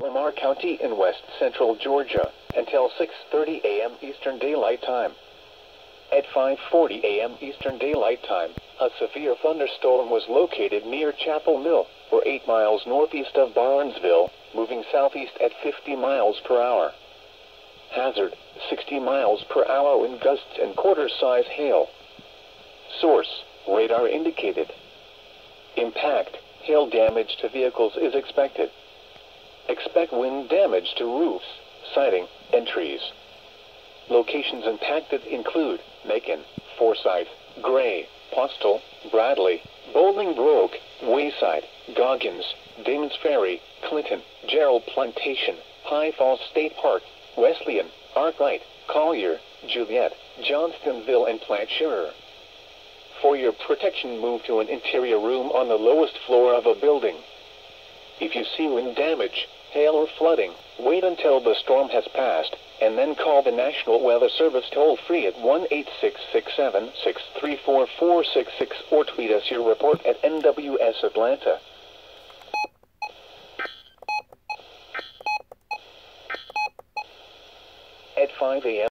Lamar County in west central Georgia until 6:30 a.m. Eastern Daylight Time. At 5:40 a.m. Eastern Daylight Time, a severe thunderstorm was located near Chapel Mill, or 8 miles northeast of Barnesville, moving southeast at 50 miles per hour. Hazard, 60 miles per hour wind gusts and quarter-size hail. Source, radar indicated. Impact, hail damage to vehicles is expected. Expect wind damage to roofs, siding, and trees. Locations impacted include Macon, Forsyth, Gray, Postal, Bradley, Bolingbrook, Wayside, Goggins, Damon's Ferry, Clinton, Gerald Plantation, High Falls State Park, Wesleyan, Arkwright, Collier, Juliet, Johnstonville, and Planchester. For your protection, move to an interior room on the lowest floor of a building. If you see wind damage, hail, or flooding, wait until the storm has passed, and then call the National Weather Service toll-free at 1-866-763-4466 or tweet us your report at NWS Atlanta. At 5 a.m.